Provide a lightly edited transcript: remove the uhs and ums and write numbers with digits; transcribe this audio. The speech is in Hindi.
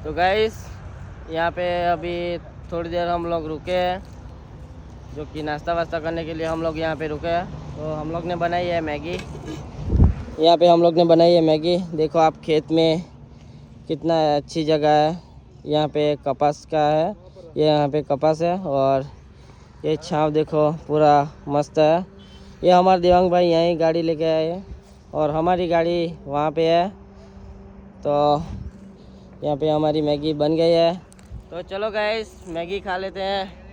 तो गाइस यहाँ पे अभी थोड़ी देर हम लोग रुके हैं, जो कि नाश्ता वास्ता करने के लिए हम लोग यहाँ पे रुके हैं। तो हम लोग ने बनाई है मैगी, यहाँ पे हम लोग ने बनाई है मैगी। देखो आप खेत में कितना अच्छी जगह है, यहाँ पे कपास का है, ये यहाँ पे कपास है और ये छाँव देखो पूरा मस्त है। ये हमारे देवांग भाई यहीं गाड़ी लेके आए हैं और हमारी गाड़ी वहाँ पे है। तो यहाँ पे हमारी मैगी बन गई है। तो चलो गाइस मैगी खा लेते हैं।